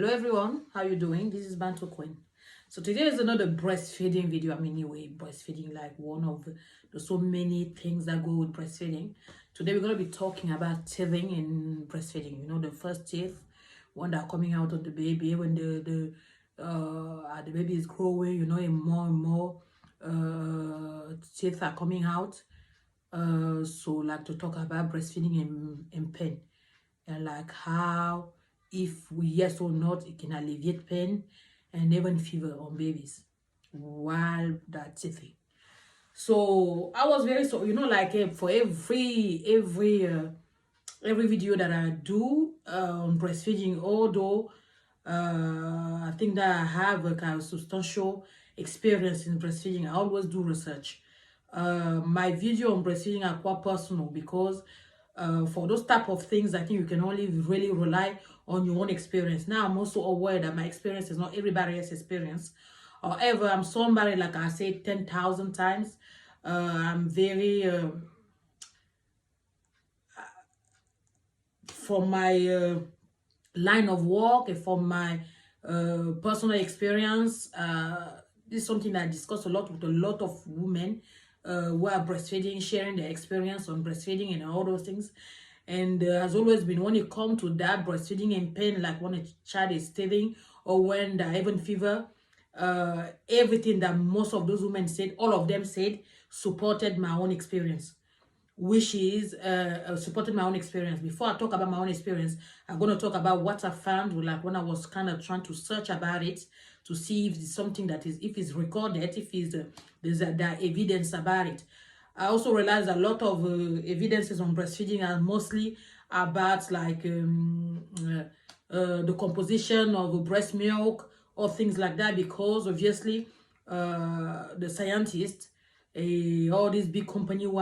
Hello everyone, how you doing? This is Bantu Queen. So today is another breastfeeding video. Anyway, breastfeeding, like one of the so many things that go with breastfeeding. Today we're going to be talking about teething in breastfeeding. You know, the first teeth, one that are coming out of the baby when the baby is growing, you know, and more teeth are coming out. So like to talk about breastfeeding in pain, and like how, if we yes or not, it can alleviate pain and even fever on babies while that's teething. So I was very, so you know, like for every video that I do on breastfeeding, although I think that I have a kind of substantial experience in breastfeeding, I always do research. My video on breastfeeding are quite personal because for those type of things, I think you can only really rely on your own experience. Now, I'm also aware that my experience is not everybody else's experience. However, I'm somebody, like I said 10,000 times, I'm very, from my line of work and from my personal experience, this is something that I discuss a lot with a lot of women who are breastfeeding, sharing their experience on breastfeeding and all those things. And has always been, when it comes to that breastfeeding and pain, like when a child is teething or when they even fever, everything that most of those women said, all of them said, supported my own experience, which is supporting my own experience. Before I talk about my own experience, I'm going to talk about what I found, like when I was kind of trying to search about it to see if it's something that is, if it's recorded, if it's, there's there evidence about it. I also realized a lot of evidences on breastfeeding are mostly about like the composition of breast milk or things like that, because obviously the scientists, all these big companies who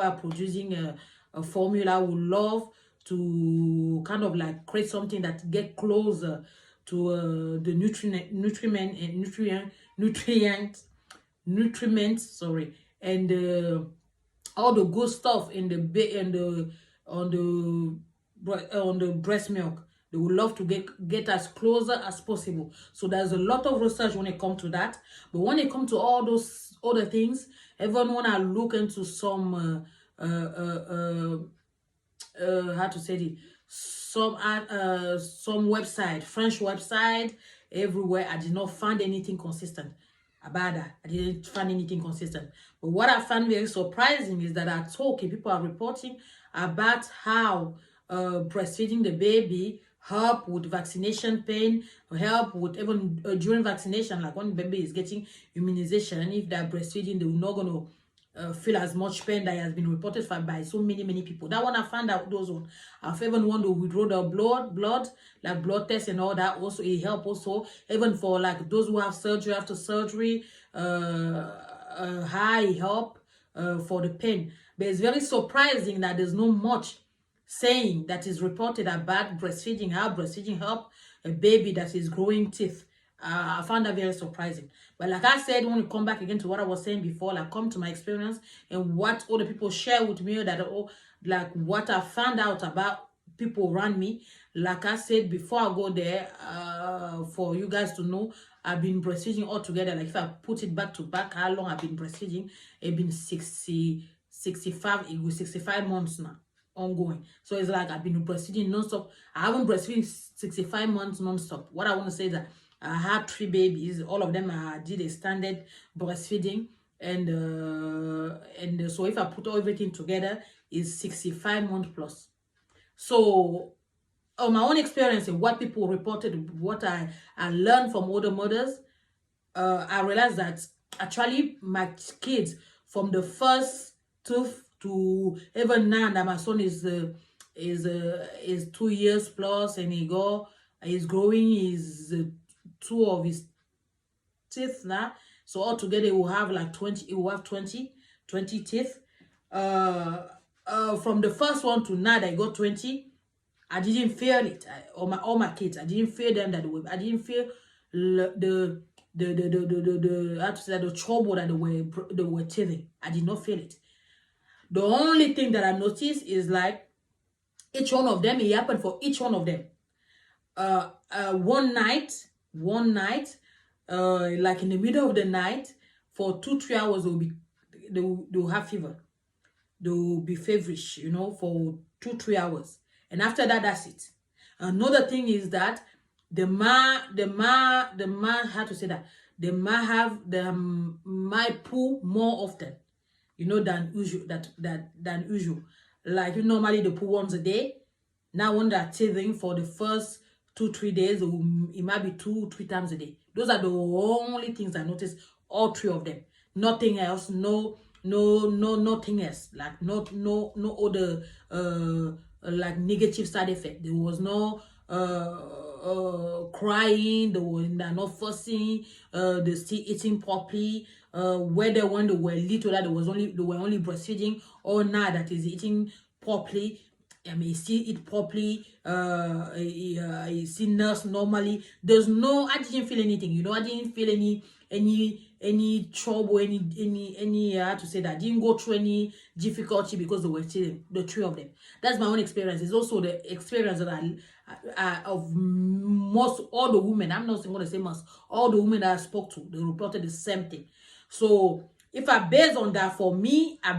are producing a formula would love to kind of like create something that get closer to the nutriment, sorry, and all the good stuff in the on the breast milk. They would love to get as closer as possible. So there's a lot of research when it comes to that. But when it comes to all those other things, everyone wanna look into some how to say it, some website, French website, everywhere. I did not find anything consistent about that. I didn't find anything consistent. But what I found very surprising is that people are reporting about how breastfeeding the baby help with vaccination pain, help with even during vaccination, like when the baby is getting immunization, if they're breastfeeding, they're not going to feel as much pain that has been reported by so many people. That one I found out, those one. I've even want to withdraw the blood, like blood tests and all that. Also, it help also, even for like those who have surgery after surgery, high help for the pain. But it's very surprising that there's no much saying that is reported about breastfeeding, how breastfeeding help a baby that is growing teeth. I found that very surprising. But like I said, when we come back again to what I was saying before, like come to my experience and what other people share with me, that like what I found out about people around me. Like I said before, I go there, for you guys to know, I've been breastfeeding altogether. Like if I put it back to back, how long I've been breastfeeding, it's been 65, it was 65 months now, ongoing. So it's like I've been breastfeeding non-stop. I haven't breastfeeding 65 months non-stop. What I want to say is that I had 3 babies. All of them I did a standard breastfeeding, and so if I put everything together, is 65 months plus. So my own experience and what people reported, what I learned from other mothers, I realized that actually my kids, from the first tooth to even now that my son is 2 years plus, and he's growing, is 2 of his teeth now. So altogether he will have like 20, he will have 20 teeth. From the first one to now that I got 20, I didn't feel it. All my kids, I didn't feel them that way. I didn't feel the how to say, the trouble that they were teething. I did not feel it. The only thing that I noticed is like each one of them, it happened for each one of them. one night, like in the middle of the night, for 2-3 hours, they'll have fever. They'll be feverish, you know, for 2-3 hours, and after that, that's it. Another thing is that the ma, how to say that, the ma have the might poo more often, you know, than usual, than usual. Like, you normally they poo once a day. Now when they're teething for the first 2-3 days, it might be 2-3 times a day. Those are the only things I noticed, all three of them. Nothing else, nothing else. Like no other like negative side effect. There was no crying, they're not fussing, they're still eating properly. Whether when they were little that they were only breastfeeding, or now that is eating properly. I mean, he still eat properly. He still nurse normally. I didn't feel anything. You know, I didn't feel any trouble, any how to say that. I didn't go through any difficulty because they were still the three of them. That's my own experience. It's also the experience that of most all the women. I'm not going to say most. All the women that I spoke to, they reported the same thing. So if I base on that, for me, I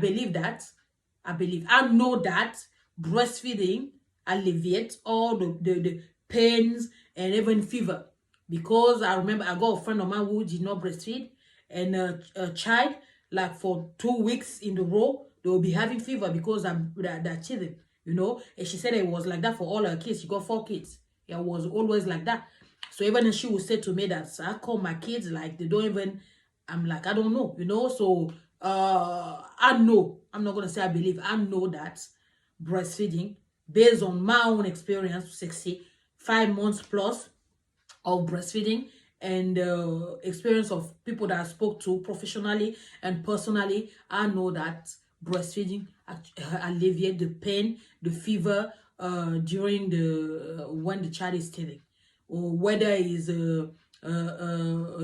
know that breastfeeding alleviates all the pains and even fever. Because I remember I got a friend of mine who did not breastfeed, and a child, like for 2 weeks in a row, they will be having fever because they're children, you know. And she said it was like that for all her kids. She got 4 kids. It was always like that. So even she would say to me that, I call my kids, like they don't even, I'm like, I don't know, you know. So I know, I'm not gonna say I believe, I know that breastfeeding, based on my own experience, 65 months plus of breastfeeding, and experience of people that I spoke to professionally and personally, I know that breastfeeding alleviate the pain, the fever during when the child is teething, or whether it's a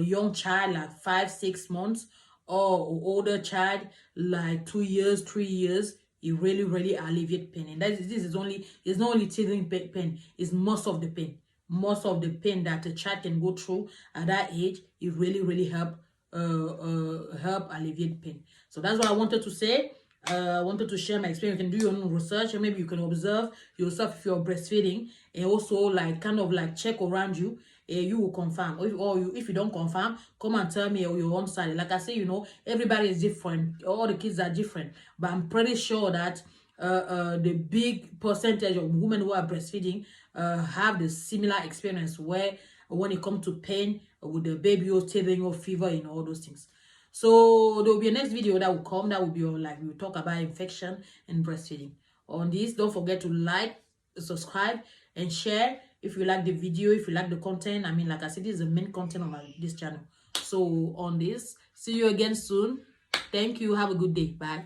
young child like 5-6 months, or older child like 2 years, 3 years. It really alleviate pain, and it's not only teething pain, it's most of the pain. Most of the pain that a child can go through at that age, it really help alleviate pain. So that's what I wanted to say. I wanted to share my experience. You can do your own research, and maybe you can observe yourself if you're breastfeeding, and also like kind of like check around you. You will confirm, if you don't confirm, come and tell me your own side. Like I say, you know, everybody is different, all the kids are different, but I'm pretty sure that the big percentage of women who are breastfeeding have the similar experience, where when it comes to pain with the baby or teething or fever and all those things. So there will be a next video that will come, that will be on, like, we'll talk about infection and breastfeeding. On this, don't forget to like, subscribe, and share if you like the video, if you like the content. I mean, like I said, this is the main content on this channel. So on this, see you again soon. Thank you. Have a good day. Bye.